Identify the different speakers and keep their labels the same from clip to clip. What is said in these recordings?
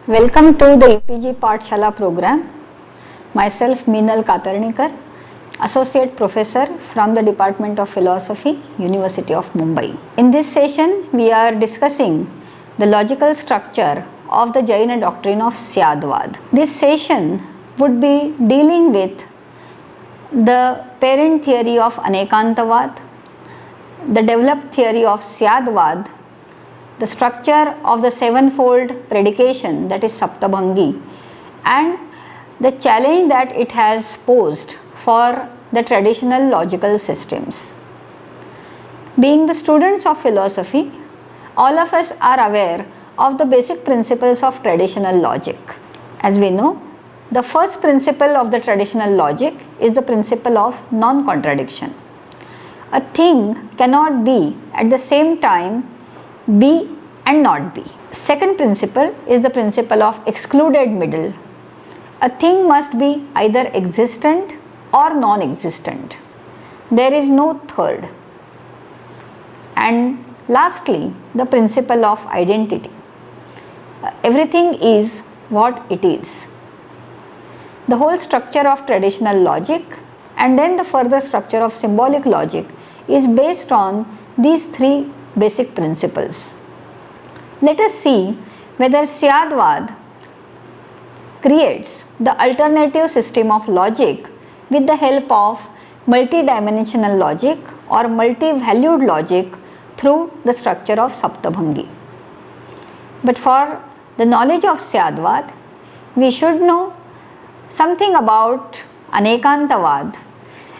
Speaker 1: Welcome to the EPG Pathshala program. Myself Meenal Katarnikar, Associate Professor from the Department of Philosophy, University of Mumbai. In this session, we are discussing the logical structure of the Jaina doctrine of Syadvad. This session would be dealing with the parent theory of Anekantavad, the developed theory of Syadvad, the structure of the sevenfold predication, that is Saptabhangi, and the challenge that it has posed for the traditional logical systems. Being the students of philosophy, all of us are aware of the basic principles of traditional logic. As we know, the first principle of the traditional logic is the principle of non-contradiction. A thing cannot be at the same time be and not be. Second principle is the principle of excluded middle. A thing must be either existent or non-existent. There is no third. And lastly, the principle of identity. Everything is what it is. The whole structure of traditional logic and then the further structure of symbolic logic is based on these three basic principles. Let us see whether Syadvad creates the alternative system of logic with the help of multidimensional logic or multi-valued logic through the structure of Saptabhangi. But for the knowledge of Syadvad, we should know something about Anekantavad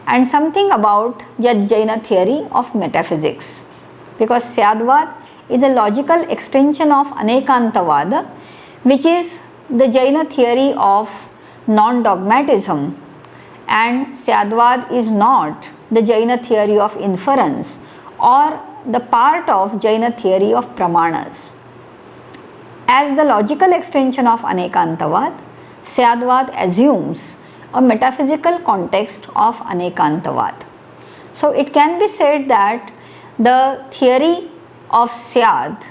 Speaker 1: and something about Jaina theory of metaphysics, because Syadvad is a logical extension of Anekantavad, which is the Jaina theory of non-dogmatism, and Syadvad is not the Jaina theory of inference or the part of Jaina theory of pramanas. As the logical extension of Anekantavad, Syadvad assumes a metaphysical context of Anekantavad. So it can be said that the theory of Syad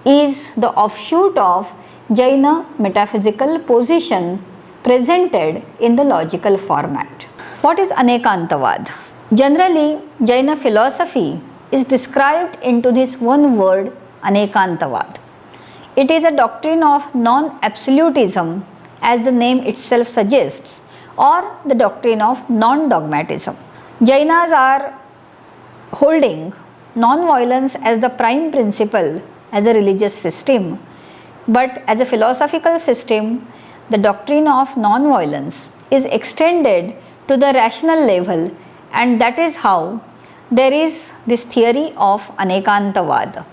Speaker 1: is the offshoot of Jaina metaphysical position presented in the logical format. What is Anekantavad? Generally, Jaina philosophy is described into this one word, Anekantavad. It is a doctrine of non-absolutism, as the name itself suggests, or the doctrine of non-dogmatism. Jainas are holding non-violence as the prime principle as a religious system, but as a philosophical system, the doctrine of non-violence is extended to the rational level, and that is how there is this theory of Anekantavad.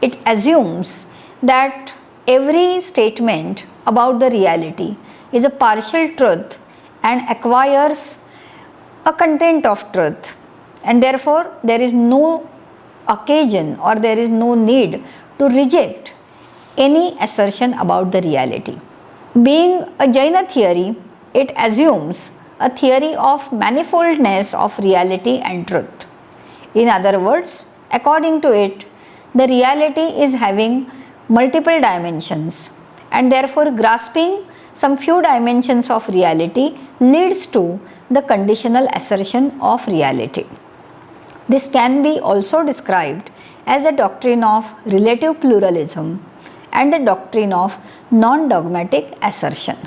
Speaker 1: It assumes that every statement about the reality is a partial truth and acquires a content of truth, and therefore there is no occasion or there is no need to reject any assertion about the reality. Being a Jaina theory, it assumes a theory of manifoldness of reality and truth. In other words, according to it, the reality is having multiple dimensions, and therefore grasping some few dimensions of reality leads to the conditional assertion of reality. This can be also described as the doctrine of relative pluralism and the doctrine of non-dogmatic assertion.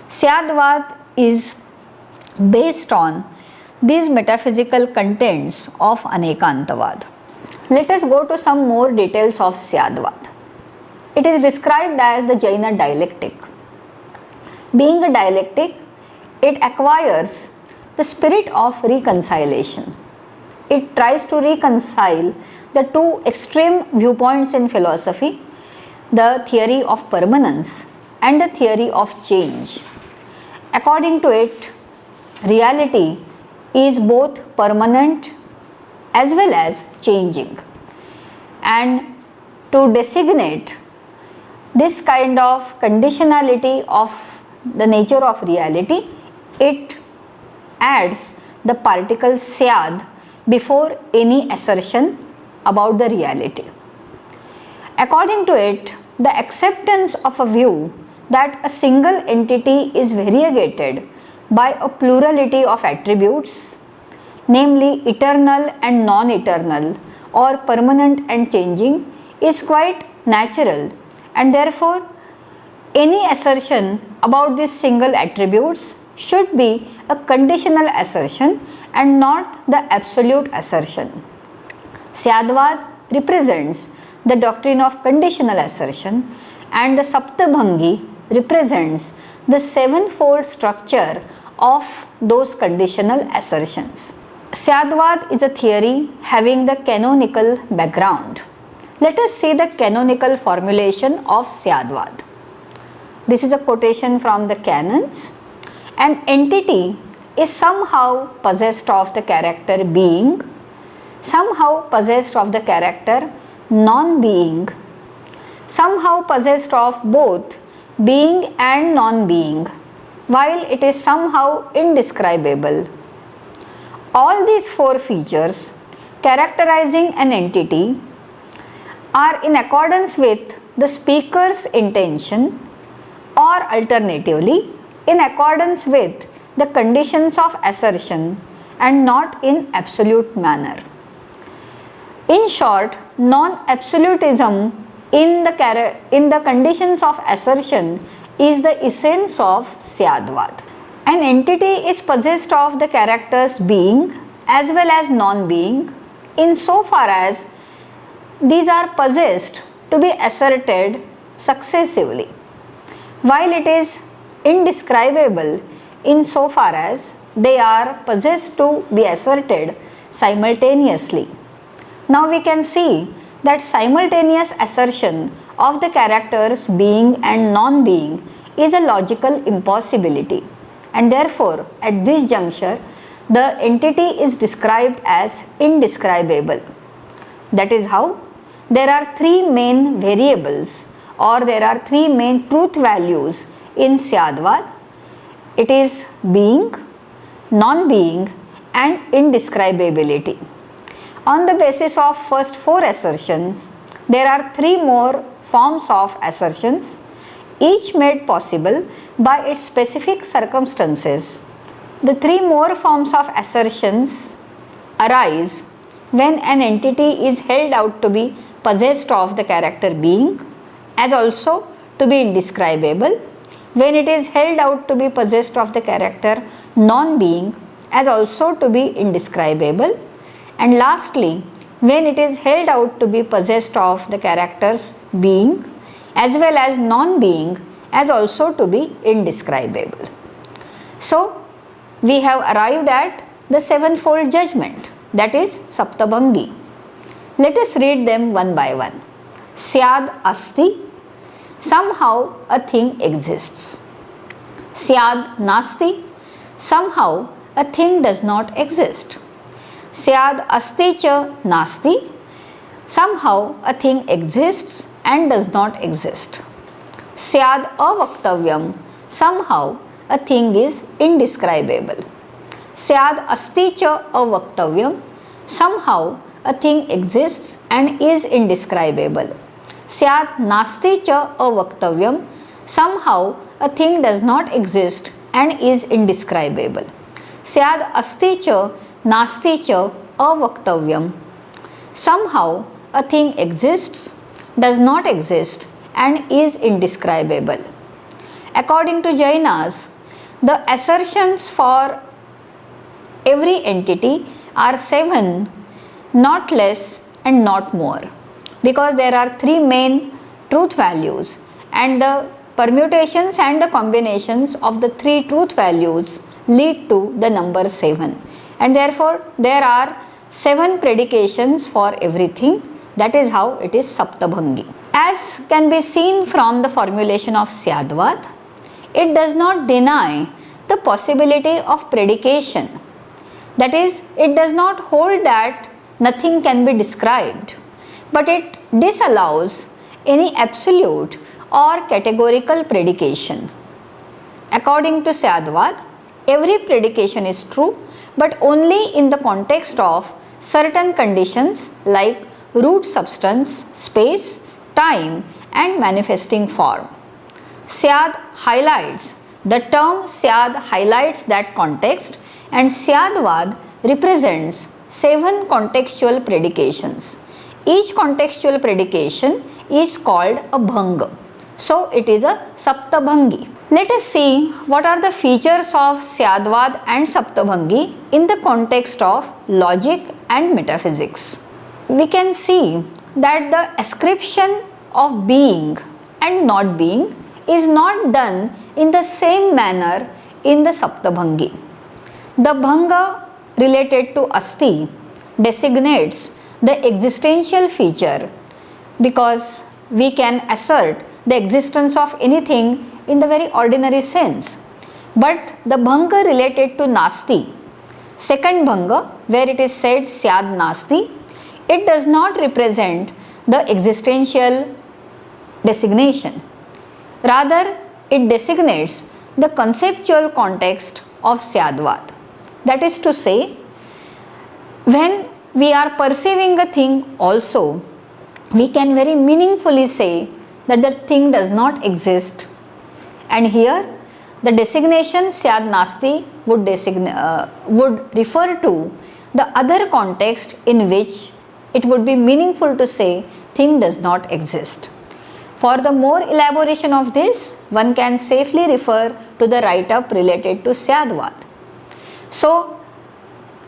Speaker 1: Syadvad is based on these metaphysical contents of Anekantavad. Let us go to some more details of Syadvad. It is described as the Jaina dialectic. Being a dialectic, it acquires the spirit of reconciliation. It tries to reconcile the two extreme viewpoints in philosophy, the theory of permanence and the theory of change. According to it, reality is both permanent as well as changing. And to designate this kind of conditionality of the nature of reality, it adds the particle syad before any assertion about the reality. According to it, the acceptance of a view that a single entity is variegated by a plurality of attributes, namely eternal and non-eternal or permanent and changing, is quite natural, and therefore any assertion about these single attributes should be a conditional assertion and not the absolute assertion. Syadvad represents the doctrine of conditional assertion, and the Saptabhangi represents the sevenfold structure of those conditional assertions. Syadvad is a theory having the canonical background. Let us see the canonical formulation of Syadvad. This is a quotation from the canons. An entity is somehow possessed of the character being, somehow possessed of the character non-being, somehow possessed of both being and non-being, while it is somehow indescribable. All these four features characterizing an entity are in accordance with the speaker's intention, or alternatively in accordance with the conditions of assertion and not in absolute manner. In short, non-absolutism in the conditions of assertion is the essence of Syadvad. An entity is possessed of the characters being as well as non-being insofar as these are possessed to be asserted successively, while it is indescribable insofar as they are possessed to be asserted simultaneously. Now we can see that simultaneous assertion of the characters being and non-being is a logical impossibility, and therefore at this juncture the entity is described as indescribable. That is how there are three main variables, or there are three main truth values in Syadvad. It is being, non-being and indescribability. On the basis of first four assertions, there are three more forms of assertions, each made possible by its specific circumstances. The three more forms of assertions arise when an entity is held out to be possessed of the character being, as also to be indescribable, when it is held out to be possessed of the character non-being, as also to be indescribable, and lastly when it is held out to be possessed of the characters being as well as non-being, as also to be indescribable. So we have arrived at the sevenfold judgment, that is Saptabhangi. Let us read them one by one. Syad asti, somehow a thing exists. Syad nasti, somehow a thing does not exist. Syad asti cha nasti, somehow a thing exists and does not exist. Syad avaktavyam, somehow a thing is indescribable. Syad asti cha avaktavyam, somehow a thing exists and is indescribable. Syad nasti cha avaktavyam, somehow a thing does not exist and is indescribable. Syad asti cha nasti cha avaktavyam, somehow a thing exists, does not exist and is indescribable. According to Jainas, the assertions for every entity are 7, not less and not more, because there are three main truth values and the permutations and the combinations of the three truth values lead to the number 7, and therefore there are 7 predications for everything. That is how it is Saptabhangi. As can be seen from the formulation of Syadvad, it does not deny the possibility of predication. That is, it does not hold that nothing can be described, but it disallows any absolute or categorical predication. According to Syadvad, every predication is true, but only in the context of certain conditions like root substance, space, time and manifesting form. Syad highlights, the term Syad highlights that context, and Syadvad represents 7 contextual predications. Each contextual predication is called a bhanga. So it is a saptabhangi. Let us see what are the features of Syadvad and saptabhangi in the context of logic and metaphysics. We can see that the ascription of being and not being is not done in the same manner in the saptabhangi. The bhanga related to asti designates the existential feature because we can assert the existence of anything in the very ordinary sense. But the bhanga related to nasti, second bhanga, where it is said syad nasti, it does not represent the existential designation. Rather, it designates the conceptual context of Syadvad. That is to say, when we are perceiving a thing also, we can very meaningfully say that the thing does not exist. And here, the designation Syad Nasti would refer to the other context in which it would be meaningful to say thing does not exist. For the more elaboration of this, one can safely refer to the write-up related to Syadvad. So,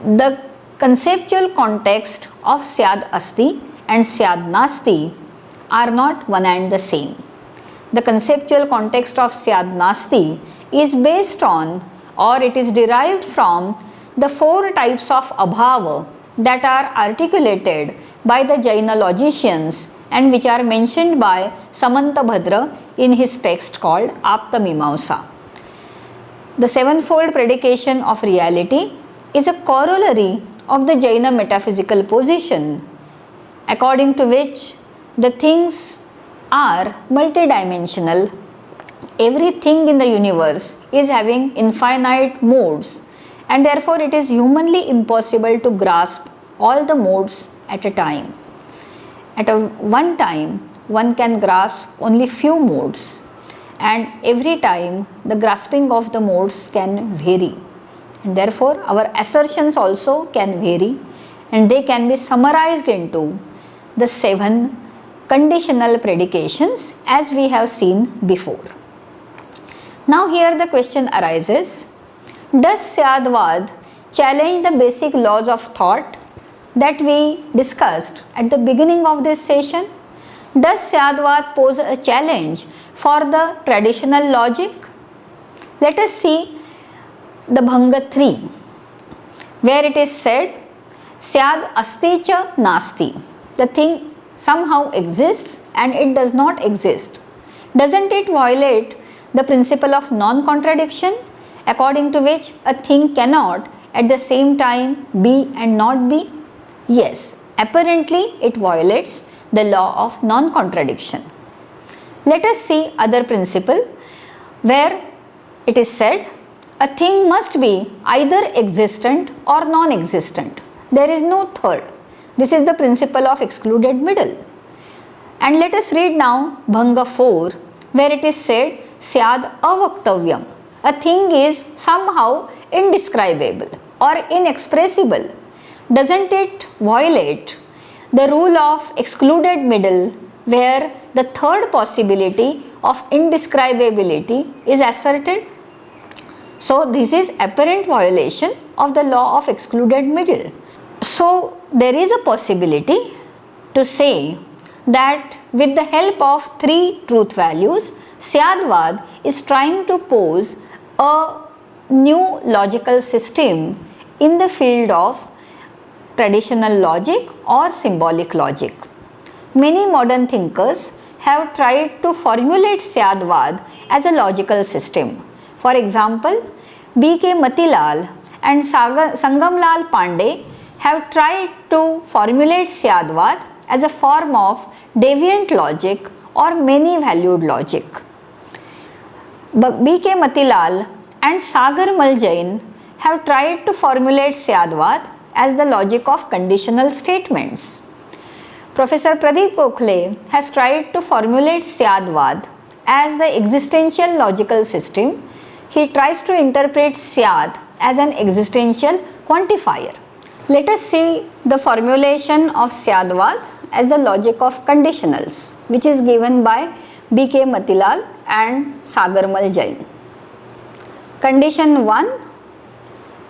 Speaker 1: the conceptual context of Syad Asti and Syad Nasti are not one and the same. The conceptual context of Syad Nasti is based on, or it is derived from, the 4 types of abhava that are articulated by the Jaina logicians and which are mentioned by Samantabhadra in his text called Aptamimamsa. The 7-fold predication of reality is a corollary of the Jaina metaphysical position, according to which the things are multidimensional. Everything in the universe is having infinite modes, and therefore it is humanly impossible to grasp all the modes at a time. At one time, one can grasp only few modes, and every time the grasping of the modes can vary. And therefore, our assertions also can vary, and they can be summarized into the 7 conditional predications as we have seen before. Now here the question arises, does Syadvad challenge the basic laws of thought that we discussed at the beginning of this session? Does Syadvad pose a challenge for the traditional logic? Let us see the Bhanga 3, where it is said, Syad asti cha nasti. The thing somehow exists and it does not exist. Doesn't it violate the principle of non-contradiction, according to which a thing cannot at the same time be and not be? Yes, apparently it violates the law of non-contradiction. Let us see other principle where it is said, a thing must be either existent or non-existent. There is no third. This is the principle of excluded middle. And let us read now Bhanga 4, where it is said, Syad avaktavyam. A thing is somehow indescribable or inexpressible. Doesn't it violate the rule of excluded middle, where the third possibility of indescribability is asserted? So this is apparent violation of the law of excluded middle. So there is a possibility to say that with the help of 3 truth values, Syadvad is trying to pose a new logical system in the field of traditional logic or symbolic logic. Many modern thinkers have tried to formulate Syadvad as a logical system. For example, B.K. Matilal and Sangamlal Pandey have tried to formulate Syadvad as a form of deviant logic or many-valued logic. But B.K. Matilal and Sagar Maljain have tried to formulate Syadvad as the logic of conditional statements. Professor Pradeep Gokhale has tried to formulate Syadvad as the existential logical system. He tries to interpret Syad as an existential quantifier. Let us see the formulation of Syadvad as the logic of conditionals, which is given by B.K. Matilal and Sagarmal Jain. Condition 1,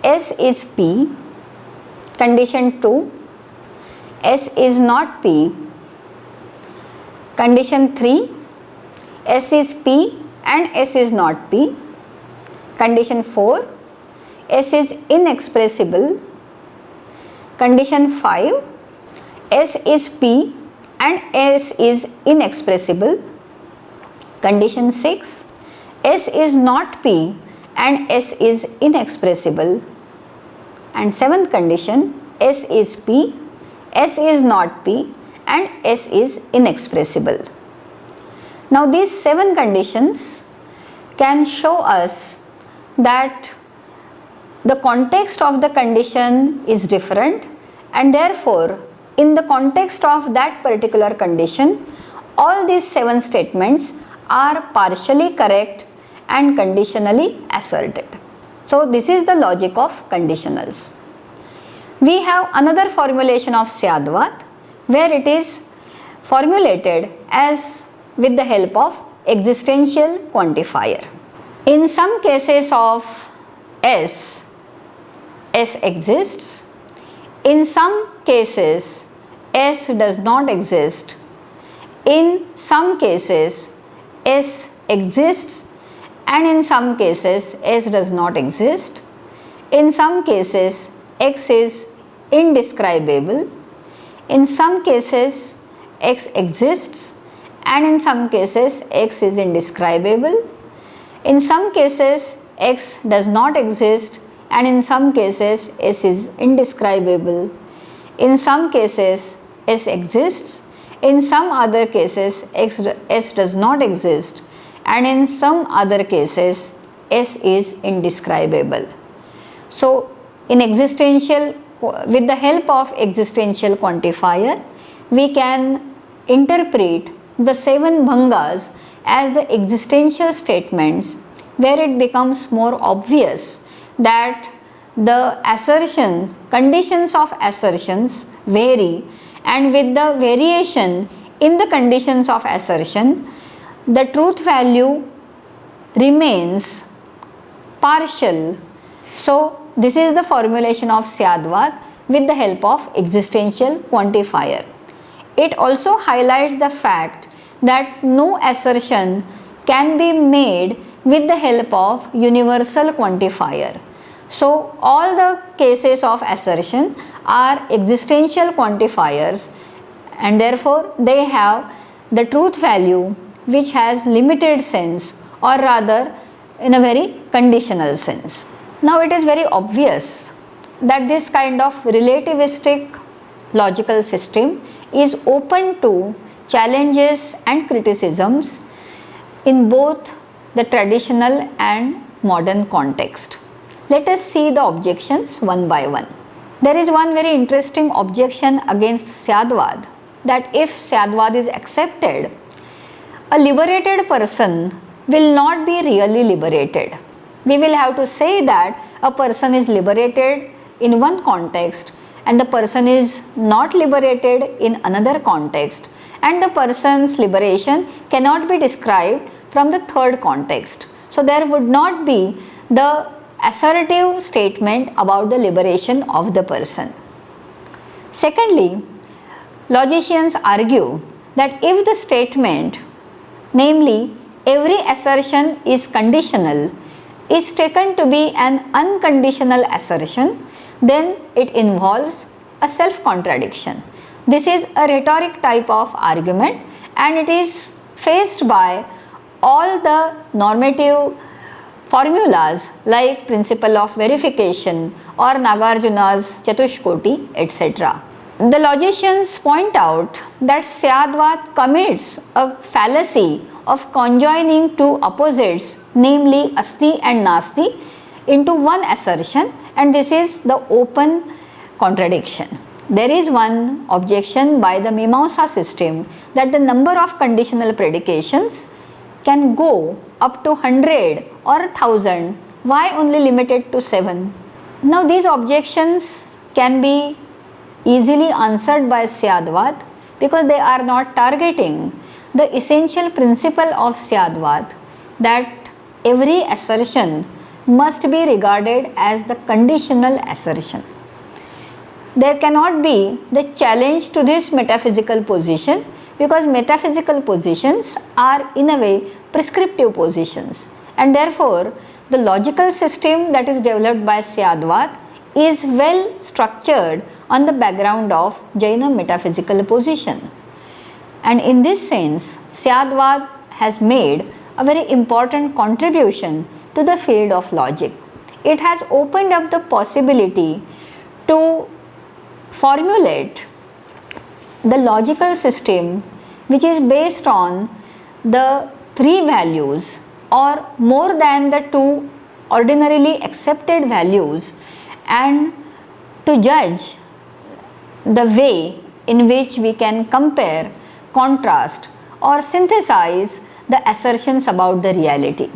Speaker 1: S is P. Condition 2, S is not P. Condition 3, S is P and S is not P. Condition 4, S is inexpressible. Condition 5, S is P and S is inexpressible. Condition 6, S is not P and S is inexpressible. And seventh condition, S is P, S is not P and S is inexpressible. Now these 7 conditions can show us that the context of the condition is different, and therefore in the context of that particular condition, all these 7 statements are partially correct and conditionally asserted. So this is the logic of conditionals. We have another formulation of Syadvad where it is formulated as with the help of existential quantifier. In some cases of S exists. In some cases S does not exist. In some cases S exists and in some cases S does not exist. In some cases X is indescribable. In some cases X exists and in some cases X is indescribable. In some cases X does not exist and in some cases S is indescribable. In some cases S exists, in some other cases S does not exist and in some other cases S is indescribable. So in existential, with the help of existential quantifier, we can interpret the 7 bhangas as the existential statements, where it becomes more obvious that the assertions, conditions of assertions vary, and with the variation in the conditions of assertion, the truth value remains partial. So this is the formulation of Syadvad with the help of existential quantifier. It also highlights the fact that no assertion can be made with the help of universal quantifier. So all the cases of assertion are existential quantifiers, and therefore they have the truth value which has limited sense, or rather in a very conditional sense. Now it is very obvious that this kind of relativistic logical system is open to challenges and criticisms in both the traditional and modern context. Let us see the objections one by one. There is one very interesting objection against Syadvad, that if Syadvad is accepted, a liberated person will not be really liberated. We will have to say that a person is liberated in one context and the person is not liberated in another context, and the person's liberation cannot be described from the third context. So there would not be the assertive statement about the liberation of the person. Secondly, logicians argue that if the statement, namely every assertion is conditional, is taken to be an unconditional assertion, then it involves a self-contradiction. This is a rhetoric type of argument, and it is faced by all the normative formulas like principle of verification or Nagarjuna's Chatushkoti, etc. The logicians point out that Syadvad commits a fallacy of conjoining two opposites, namely Asti and Nasti, into one assertion, and this is the open contradiction. There is one objection by the Mimamsa system that the number of conditional predications can go up to 100 or 1000. Why only limited to 7? Now these objections can be easily answered by Syadvad because they are not targeting the essential principle of Syadvad, that every assertion must be regarded as the conditional assertion. There cannot be the challenge to this metaphysical position because metaphysical positions are in a way prescriptive positions, and therefore the logical system that is developed by Syadvad is well structured on the background of Jaina metaphysical position. And in this sense, Syadvad has made a very important contribution to the field of logic. It has opened up the possibility to formulate the logical system which is based on the three values or more than the two ordinarily accepted values, and to judge the way in which we can compare, contrast or synthesize the assertions about the reality.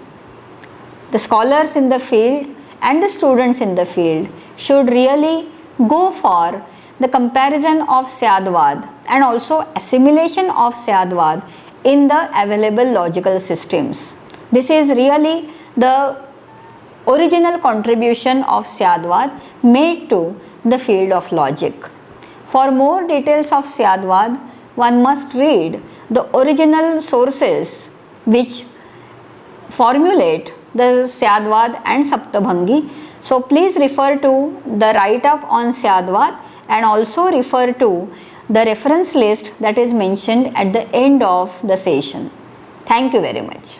Speaker 1: The scholars in the field and the students in the field should really go for the comparison of Syadvad and also assimilation of Syadvad in the available logical systems. This is really the original contribution of Syadvad made to the field of logic. For more details of Syadvad, one must read the original sources which formulate the Syadvad and Saptabhangi. So please refer to the write-up on Syadvad and also refer to the reference list that is mentioned at the end of the session. Thank you very much.